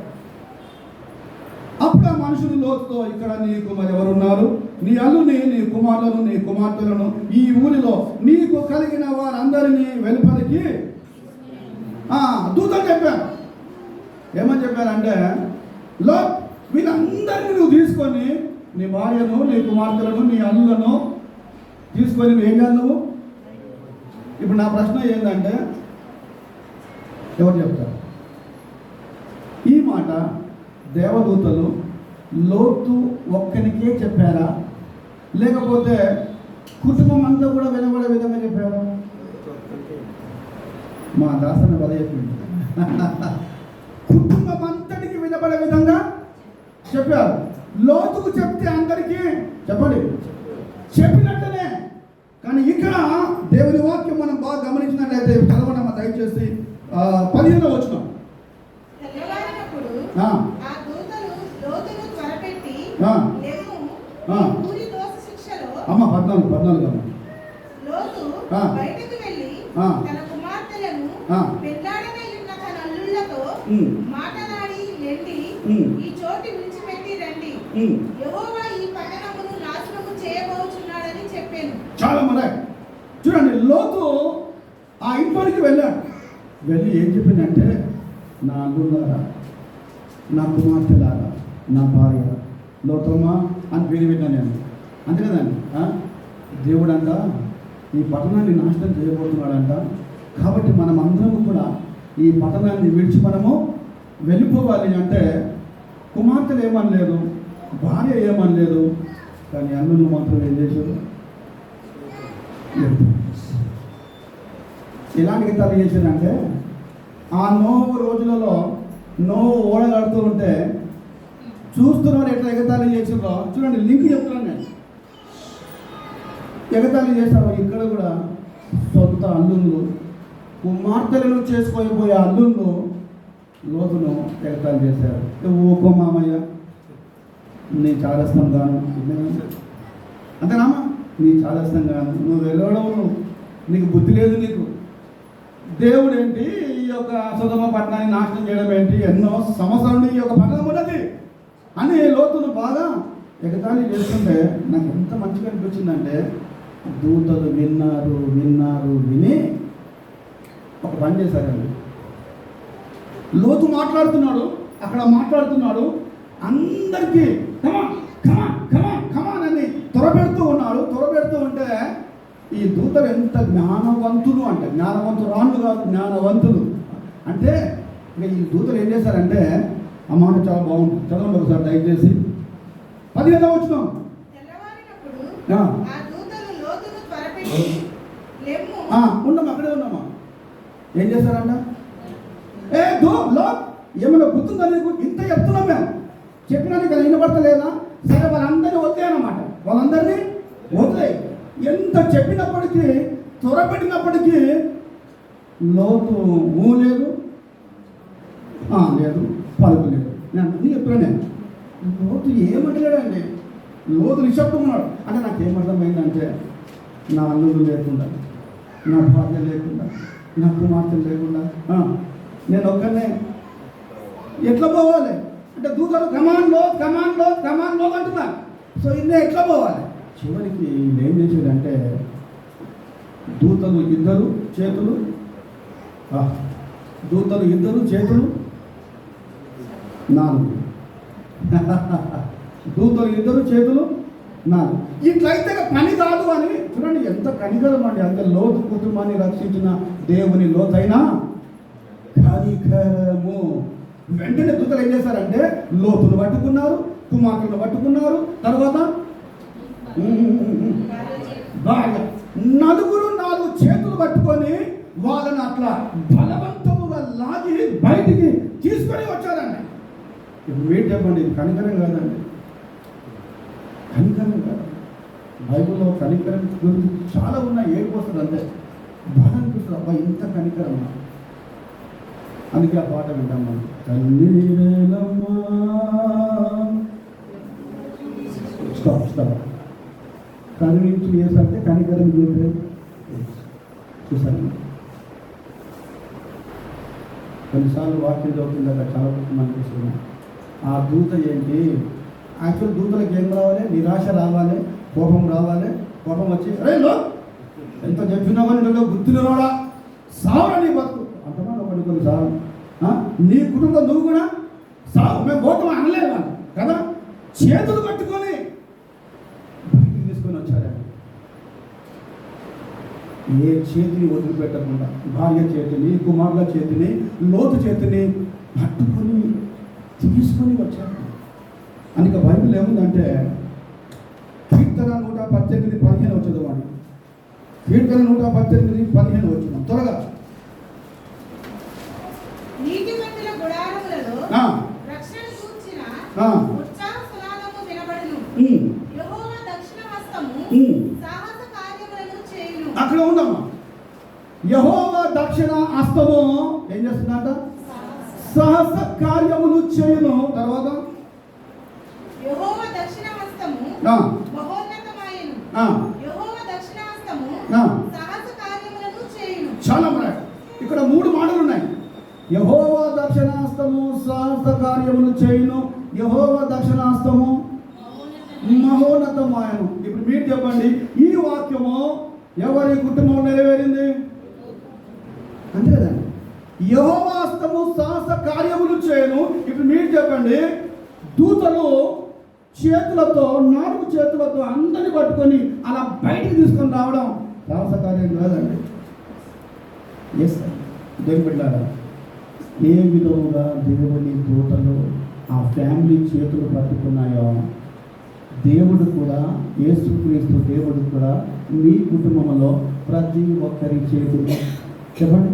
అప్పుడు ఆ మనుషులు లోతుతో, ఇక్కడ నీకు మరి ఎవరున్నారు? నీ అల్లుని, నీ కుమారులను, నీ కుమార్తెలను, ఈ ఊరిలో నీకు కలిగిన వారందరినీ వెలుపలికి దూతలు చెప్పారు. ఏమని చెప్పారంటే, లోత్, వీళ్ళందరినీ నువ్వు తీసుకొని నీ భార్యను, నీ కుమార్తెలను, నీ అల్లులను తీసుకొని నువ్వు ఏం చేయాలి? నువ్వు ఇప్పుడు నా ప్రశ్న ఏంటంటే, ఎవరు చెప్తారు ఈ మాట? దేవదూతలు లోతు ఒక్కనికే చెప్పారా, లేకపోతే కుటుంబం అంతా కూడా వినబడే విధంగా చెప్పారా? మా దాసన బల చెప్పింది. కుటుంబం అంతటికి వినబడే విధంగా చెప్పారు. లోతుకు చెప్తే అందరికీ చెప్పండి చెప్పినట్టనే. కానీ ఇక్కడ దేవుని వాక్యం మనం బాగా గమనించినట్లయితే చదవడం దయచేసి 15వ వచనం. తెల్లవారినప్పుడు ఆ దూతలు లోతును త్వరపెట్టి, లెమ్ము, ఊరి దోష శిక్షలో. అమ్మ 14 లోతు బయటకు వెళ్ళి తన కుమార్తెలను పెళ్లాడనై ఉన్న తన అల్లుళ్లతో మాటలాడి ఎండి ఈ చోటు విడిచిపెట్టి రండి, యెహోవా ఈ పట్టణమును నాశనము చేయబోచున్నాడని చెప్పాను. చాలా మరి చూడండి, లోతు ఆ ఇంట్లోనికి వెళ్ళాడు. వెళ్ళి ఏం చెప్పిందంటే, నా అల్లులారా, నా కుమార్తెలారా, నా భార్య లోతమ్మా అని పేరు పెట్టాను నేను. అంతే కదండి. దేవుడంట ఈ పట్టణాన్ని నాశనం చేయబోతున్నాడంట. కాబట్టి మనం అందరం కూడా ఈ పట్టణాన్ని విడిచి మనము వెళ్ళిపోవాలి అంటే, కుమార్తెలు ఏమనలేదు, భార్య ఏమనలేదు, కానీ అల్లులు మాత్రం ఏం చేశారు? ఎలాంటి గీతాలు చేశారంటే, ఆ నోవు రోజులలో నోవు ఓడగడుతూ ఉంటే చూస్తున్నారు ఎట్లా ఎగతాళి చేసిందో. చూడండి, లింక్ చెప్తున్నాను నేను. ఎగతాళి చేస్తారు. ఇక్కడ కూడా సొంత అల్లుళ్ళు, కుమార్తెలను చేసుకోబోయే అల్లుళ్ళు లోతును ఎగతాళి చేశారు. ఊకో మామయ్య, నీ చాదస్తం గాను, అంతేనామా, నీ చాదస్తం గాను, నువ్వు వెళ్ళడవు, నీకు బుద్ధి లేదు. నీకు దేవుడు ఏంటి ఈ యొక్క సొదొమ పట్టణాన్ని నాశనం చేయడం ఏంటి? ఎన్నో సంవత్సరాల నుండి ఈ యొక్క పట్టణం ఉన్నది అని లోతును బాగా ఎగతాళి చేస్తుంటే నాకు ఎంత మంచిగా అనిపించిందంటే, దూతలు విని ఒక పని చేశారండి. లోతు మాట్లాడుతున్నాడు, అక్కడ మాట్లాడుతున్నాడు, అందరికీ కమాన్ అని త్వరపెడుతూ ఉన్నాడు. త్వరపెడుతూ ఉంటే ఈ దూతలు ఎంత జ్ఞానవంతులు అంటే, జ్ఞానవంతురాళ్ళు కాదు, జ్ఞానవంతులు అంటే. ఇక ఈ దూతలు ఏం చేశారంటే, ఆ మాట చాలా బాగుంటుంది, చదవండి ఒకసారి దయచేసి 15వ వచనం. ఉన్నామా, అక్కడే ఉన్నామా. ఏం చేశారంట? ఏమైనా గుర్తుందా నీకు? ఇంత చెప్తున్నాం మేము, చెప్పినా నీకు వినపడతలేదా? సరే, వాళ్ళందరినీ వదిలేయన్నమాట, వాళ్ళందరినీ వదిలే. ఎంత చెప్పినప్పటికీ, త్వరపెట్టినప్పటికీ లోతు లేదు, లేదు, పలుకులేదు. నేను చెప్తున్నాను, లోతు ఏమంటలేడండి. లోతు నిశ్శబ్దం ఉన్నాడు. అంటే నాకు ఏమర్థమైందంటే, నా అల్లుడు లేకుండా నా భార్య లేకుండా, నా కుమార్తె లేకుండా నేను ఒక్కనే ఎట్లా పోవాలి అంటే దూతలు కమాండ్లో అంటున్నారు. సో ఇన్ని ఎట్లా పోవాలి? చివరికి ఏం చేసేదంటే దూతలు ఇద్దరు చేతులు 4 దూతలు ఇద్దరు చేతులు 4. ఇట్లయితే పని కాదు అని చూడండి, ఎంత కనికరం అండి. అంత లోతు కుటుంబాన్ని రక్షించిన దేవుని లోతైన కనికరము. వెంటనే దూతలు ఏం చేశారంటే లోతును పట్టుకున్నారు, కుమార్తెను పట్టుకున్నారు, తర్వాత భార్య 4 చేతులు పట్టుకొని వాళ్ళని అట్లా బలవంతముగా లాగి బయటికి తీసుకొని వచ్చారండి. ఇప్పుడు మీరు చెప్పండి, ఇది కనికరం కాదండి? కనికరం కాదు. బైబిల్లో కనికరం గురించి చాలా ఉన్నాయి. ఏడిపోతుంది అంతే, బాధ అనిపిస్తుంది. అబ్బా ఇంత కనికరం. అందుకే ఆ పాట వింటాం మనం. కన్నీరేలమ్మా స్టాప్ కరుణించి వేసంటే కనికరం చూడలేదు. చూసాను కొన్నిసార్లు వాక్యం చదువుతుందా చాలా అనిపిస్తుంది. ఆ దూత ఏంటి? యాక్చువల్ దూతలకు ఏం రావాలి? నిరాశ రావాలి, కోపం రావాలి. కోపం వచ్చి అరే లో ఎంత చెప్పినా కానీ గుర్తులు రావడా సావరా నీ బతుకు అంటున్నాను. కొన్నిసార్లు నీ కుటుంబం నువ్వు కూడా సావు, మేము పోతాం అనలేదు వాళ్ళు కదా. చేతులు పట్టుకొని బయటికి తీసుకొని వచ్చారండి. ఏ చేతిని వదిలిపెట్టకుండా భార్య చేతిని, కుమారుల చేతిని, లోతు చేతిని పట్టుకొని తీసుకొని వచ్చారు. అందుకే బైబిల్ ఏముందంటే కీర్తన 118:15 వచ్చేది వాడు. కీర్తన 118:15 వచ్చిన త్వరగా. నీతిమంతుల గుడారములలో రక్షణ కూర్చిన ఉత్సాహ సునాదము వినబడును. యెహోవా దక్షిణ హస్తము సాహస కార్యములను చేయును. అక్కడ ఉందమ్మా. యెహోవా దక్షిణ హస్తము ఏం చేస్తుందంట? సాహస కార్యములు చేయును. తర్వాత యెహోవా దక్షిణ హస్తము మహోన్నతమాయెను. యెహోవా దక్షిణ హస్తము సాహస కార్యములను చేయును. చాలా ఉన్నాయి. ఇక్కడ 3 మాటలు ఉన్నాయి. యెహోవా దక్షిణాస్తము సాహస కార్యములు చేయును. యెహోవా దక్షిణాస్తము మహోన్నతమాయను. ఇప్పుడు మీరు చెప్పండి, ఈ వాక్యము ఎవరి కుటుంబం నెరవేరింది? అంతే కదండి. యెహోవా హస్తము సాహస కార్యములు చేయను. ఇప్పుడు మీరు చెప్పండి, దూతలు చేతులతో 4 చేతులతో అందరిని పట్టుకొని అలా బయటికి తీసుకొని రావడం సాహస కార్యం కాదండి. ఎస్ దేవుని బిడ్డలారా, ఏ విధముగా దేవుని దూతలు ఆ ఫ్యామిలీ చేతులు పట్టుకున్నాయో దేవుడు కూడా, యేసుక్రీస్తు దేవుడు కూడా మీ కుటుంబంలో ప్రతి ఒక్కరి చేతులు చెప్పండి,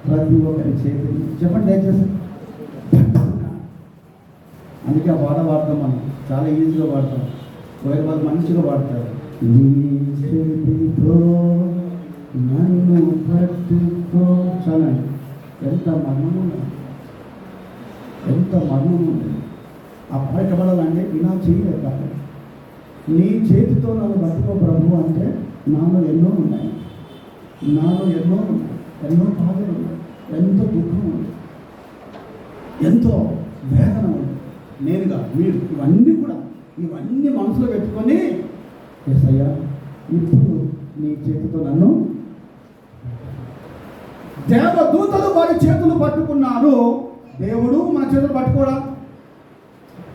ప్రతి ఒక్కరి చేతులు చెప్పండి దయచేసి. అందుకే ఆ పాట వాడతాం మనం, చాలా ఈజీగా వాడతాం. ఒకవేళ వాళ్ళు మంచిగా వాడతారు. నీ చేతితో నన్ను పట్టుకో. చాలా ఎంత మర్మం ఉంది, ఎంత మర్మం ఉంది. ఆ పాట పడాలంటే ఇలా చేయలేదు కాదు. నీ చేతితో నన్ను పట్టుకో ప్రభు అంటే నాలో ఎన్నో ఉన్నాయి, ఎన్నో బాధలు ఉన్నాయి, ఎంతో దుఃఖం ఉంది, ఎంతో వేదన ఉంది. నేనుగా మీరు ఇవన్నీ మనసులో పెట్టుకొని యేసయ్యా ఇప్పుడు నీ చేతితో నన్ను. దేవదూతలు వారి చేతులు పట్టుకున్నారు. దేవుడు మన చేతులు పట్టుకోవడం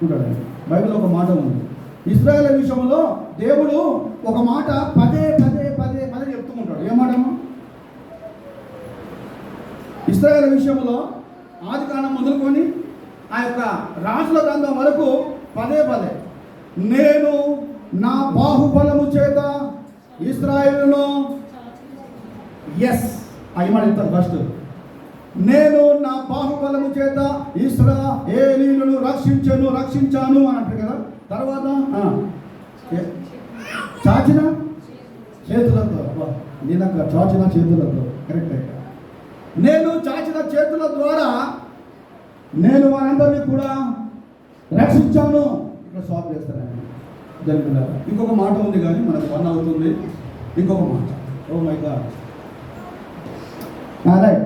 ఉంటాడండి. బైబిల్లో ఒక మాట ఉంది. ఇశ్రాయేలు విషయంలో దేవుడు ఒక మాట పదే చెప్తూ ఉంటాడు. ఏ మాటమ్మా? ఇశ్రాయేలు విషయంలో ఆదికాండం మొదలుకొని ఆ యొక్క రాజుల గ్రంథం వరకు పదే నేను నా బాహుబలము చేత ఇశ్రాయేలును అయ్యమాడిస్తారు ఫస్ట్. నేను నా బాహుబలము చేత ఇశ్రాయేలీయులను రక్షించాను అని అంటారు కదా. తర్వాత చాచిన చేతులతో, నేను చాచిన చేతులతో కరెక్ట్. నేను చాచిన చేతుల ద్వారా నేను వారందరినీ కూడా రక్షించాను. ఇక్కడ స్టాప్ చేస్తానండి జరుగుతున్నారు. ఇంకొక మాట ఉంది కానీ మనకు 1 అవుతుంది. ఇంకొక మాట, oh my God, right.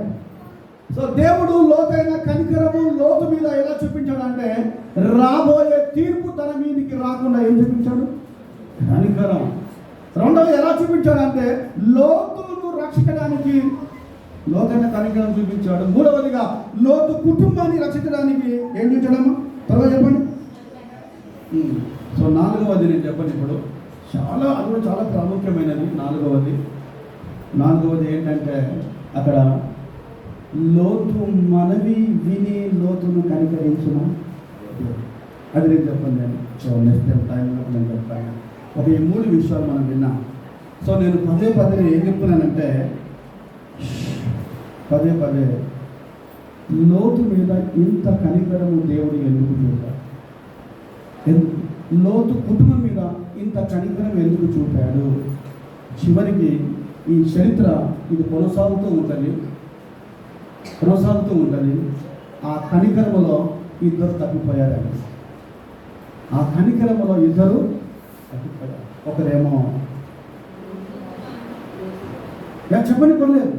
So దేవుడు లోతైన కనికరము లోతు మీద ఎలా చూపించాడంటే రాబోయే తీర్పు తన మీదికి రాకుండా ఏం చూపించాడు? కనికరం. రెండవది ఎలా చూపించాడంటే లోతును రక్షించడానికి లోతైన కనికరం చూపించాడు. మూడవదిగా లోతు కుటుంబాన్ని రక్షించడానికి ఏం చూపించాడమ్మా? త్వరగా చెప్పండి. సో నాలుగవది నేను చెప్పండి ఇప్పుడు అది కూడా చాలా ప్రాముఖ్యమైనది. నాలుగవది ఏంటంటే అక్కడ లోతు మనవి విని లోతును కనికరించిన అది నేను చెప్పండి. నేను సో నెక్స్ట్ టైంలో నేను చెప్తాను. ఒక ఈ 3 విషయాలు మనం విన్నాం. సో నేను పదే ఏం చెప్తున్నానంటే పదే లోతు మీద ఇంత కనికరము దేవుడు ఎందుకు చూపాడు? లోతు కుటుంబం మీద ఇంత కనికరం ఎందుకు చూపాడు? చివరికి ఈ చరిత్ర ఇది కొనసాగుతూ ఉంటుంది. ఆ కనికరములో ఇద్దరు తప్పిపోయారండి. ఒకరేమో చెప్పని పర్లేదు.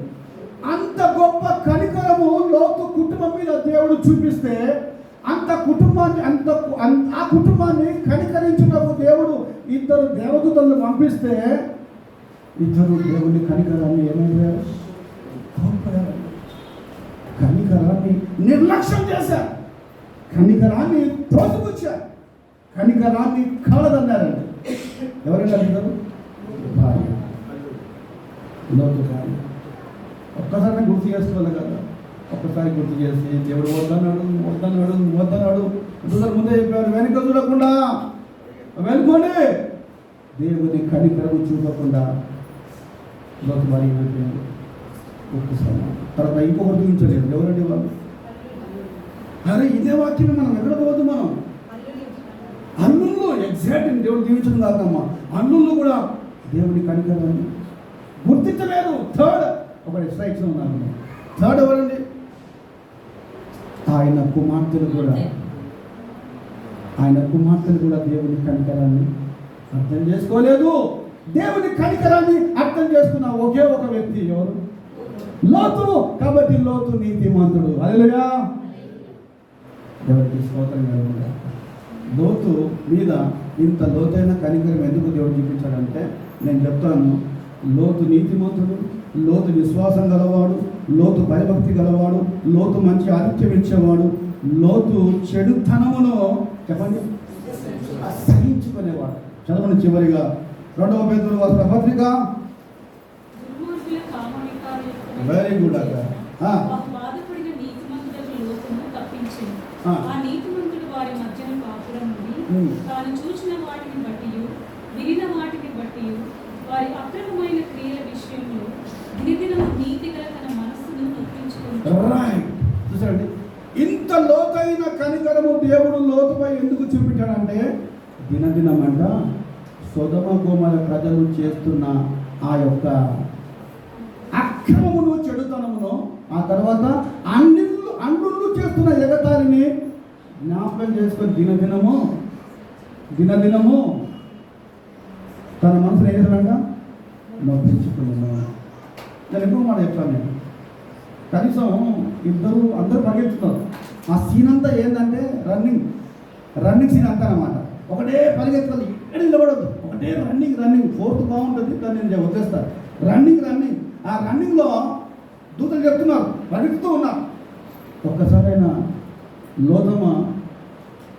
అంత గొప్ప కనికరము లోతు కుటుంబం మీద దేవుడు చూపిస్తే ఆ కుటుంబాన్ని కనికరించుటకు దేవుడు ఇద్దరు దేవదూతలను పంపిస్తే ఇద్దరు దేవుని కనికరాన్ని ఏమైపోయారు? కోల్పోయారు. కనికరాన్ని నిర్లక్ష్యం చేశారు. కనికరాన్ని తోసిపుచ్చారు. కనికరాన్ని కాలదన్నారండి. ఎవరైనా ఇద్దరు భార్య లోతు భార్య. ఒక్కసారి గుర్తు చేసుకోవాలి కదా. ఒక్కసారి గుర్తు చేసి దేవుడు వద్దన్నాడు ముందే చెప్పారు, వెనుక చూడకుండా వెళ్ళుకోండి. దేవుని కనికరము చూపకుండా లోతు భార్య వెళ్ళిపోయింది. తర్వాత ఇంకొకటి చూపించలేదు. ఎవరండి వాళ్ళు? అరే ఇదే వాక్యం మనం ఎక్కడ పోవద్దు. మనం అన్నుల్లో ఎగ్జాక్ట్ దేవుడు దీవించడం కాదమ్మా. అన్నుల్లో కూడా దేవుని కనికరాన్ని గుర్తించలేదు. ఒకటి స్ట్రైక్స్ ఉన్నారు. థర్డ్ ఎవరండి? ఆయన కుమార్తెలు కూడా దేవుని కనికరాన్ని అర్థం చేసుకోలేదు. దేవుని కనికరాన్ని అర్థం చేసుకున్న ఒకే ఒక వ్యక్తి ఎవరు? లోతు. కాబట్టి లోతు నీతిమంతుడు. హల్లెలూయా. దేవుడికి స్తోత్రం కలుగుగా. లోతు మీద ఇంత లోతైన కనికరం ఎందుకు దేవుడు చూపించాడంటే నేను చెప్తాను. లోతు నీతిమంతుడు, లోతు విశ్వాసం గలవాడు, లోతు భయభక్తి గలవాడు, లోతు మంచి ఆతిథ్యం ఇచ్చేవాడు, లోతు చెడుతనమును చెప్పండి సహించుకునేవాడు. చదవండి చివరిగా 2వ పేతురు పత్రిక. వెరీ గుడ్ అక్క. తాను చూసిన వాటిని బట్టి వినిన వాటిని బట్టి వారి అక్రమమైన క్రియల విషయంలో దినదినము నీతిగా తన మనస్సును నొప్పించుకుంటాడు. చూసారండి, ఇంత లోతైన కనికరము దేవుడు లోతుపై ఎందుకు చూపించాడంటే దినదినమంట సొదొమ గొమొర ప్రజలు చేస్తున్న ఆ యొక్క అక్రమమును చెడుతనమును, ఆ తర్వాత అన్నులు చేస్తున్న ఎగతాళిని జ్ఞాపకం చేసుకొని దినదినము తన మనసును ఏం చేశాడంట? నొప్పించుకున్నాను. నేను ఎక్కువ మాట చెప్తాను. నేను కనీసం అందరూ పరిగెత్తుతారు. ఆ సీన్ అంతా ఏంటంటే రన్నింగ్ సీన్ అంతా అన్నమాట. ఒకటే పరిగెత్తాలి, ఎక్కడ నిలబడద్దు, ఒకటే రన్నింగ్ 4th బాగుంటుంది, దాన్ని నేను వదిలేస్తాను. రన్నింగ్ ఆ రన్నింగ్లో దూతలు చెప్తున్నారు, పరిగెత్తుతూ ఉన్నారు. ఒక్కసారైనా లోతమ్మ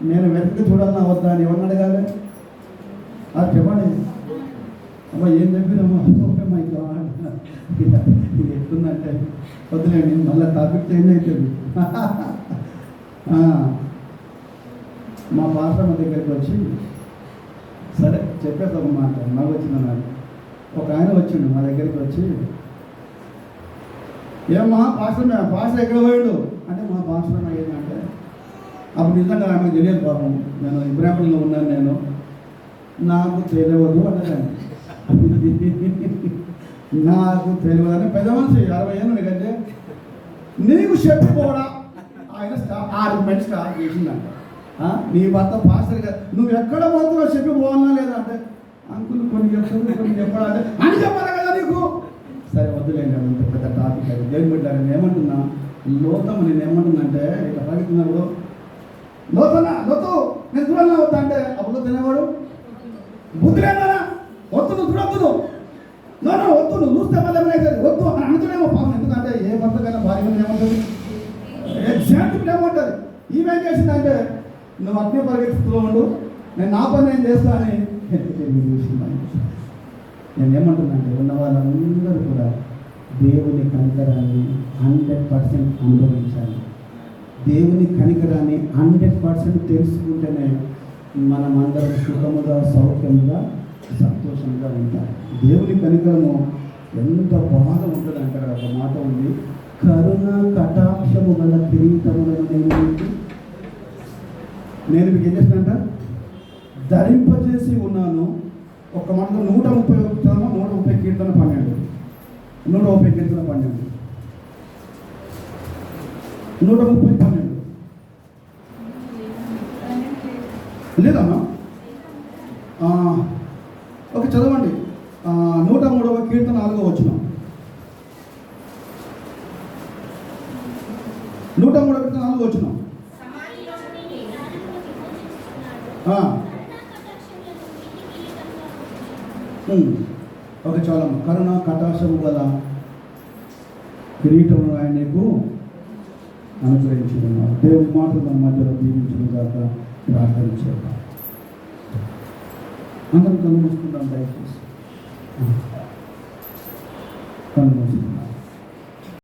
నేను వెనక్కి చూడాలన్నా వద్దా అని ఎవరిని అడగాలి? అది చెప్పండి అమ్మా. ఏం చెప్పినమ్మా? ఇది ఎట్లుందంటే వద్దులేండి, మళ్ళీ టాపిక్ చేంజ్ అవుతుంది. మా పాస్టర్ దగ్గరికి వచ్చి సరే చెప్పేసి ఒక మాట నాకు వచ్చింది. ఒక ఆయన వచ్చిండు మా దగ్గరికి వచ్చి, ఏమ్మా పాస్టర్ ఎక్కడ పోయాడు అంటే, మా పాస్టర్ ఏంటంటే అప్పుడు నిజంగా ఆమెకు తెలియదు పాపం, నేను ఇబ్రాహింలో ఉన్నాను, నేను నాకు తెలియదు అన్నదాన్ని. నాకు తెలియదు అని పెద్ద మనిషి 60 ఏళ్ళు కంటే నీకు చెప్పుకోవడా ఆయన ఆర్గ్యుమెంట్ స్టార్ట్ చేసిందంట. నీ భర్త పాస్టర్ గారు నువ్వు ఎక్కడ పోతున్నావు చెప్పి పోవాలన్నా లేదా అంటే, అంకుల్ కొన్ని చెప్తాను కొన్ని చెప్పాలంటే అని చెప్పాలి కదా నీకు. సరే వద్దులేండి, అది ఇంత పెద్ద టాపిక్. అది దేవుని బిడ్డలారా, నేను ఏమంటున్నా, లోతమ్మ నేను ఏమంటున్నా అంటే ఇట్లా పలుకుతున్నాడు, లోతు నేను దూరంగా వద్దా అంటే అప్పుడు తినేవాడు బుద్ధి లేదా, వద్దు నువ్వు చూడొద్దు, వద్దు నువ్వు చూస్తే మళ్ళీ ఏమైనా వద్దు అని అనుకునేమో పాపం. ఎందుకంటే ఏ భర్తకైనా భార్య మీద ఏమంటుంది, ఎగ్జాక్ట్ ఏమంటుంది. ఈమెం చేసిందంటే నువ్వు అట్నే పరిగెత్తుతూ ఉండు, నేను నా పని ఏం చేస్తా అని నేను ఏమంటున్నానంటే ఉన్న వాళ్ళందరూ కూడా దేవుని కనికరాన్ని 100% అనుభవించాలి. దేవుని కనికరాన్ని 100% తెలుసుకుంటేనే మనం అందరం సుఖముగా, సౌఖ్యముగా, సంతోషంగా ఉంటాం. దేవుని కనికరము ఎంత బాధ ఉంటుంది అంటే ఒక మాట ఉంది, కరుణ కటాక్షము గల కిరీటములను నేను మీకు ఏం చేసినంట ధరింపజేసి ఉన్నాను. ఒక మాటలో 130 కీర్తన 12, 130 కీర్తన 12, 130 లేదమ్మా. ఓకే చదవండి. 103వ కీర్తన 4వ వచనం, 103వ కీర్తన 4వ వచనం. ఓకే చాలమ్మా. కరుణ కటాక్షము గల కిరీటమును ఆయన నీకు అనుగ్రహించుకున్నాడు. దేవుని మాటలు మన మధ్యలో దీవించడం దాకా ప్రార్థన చేద్దాం. అందరం కళ్ళు మూసుకుంటాం దయచేసి. కళ్ళు మూసుకుంటాం.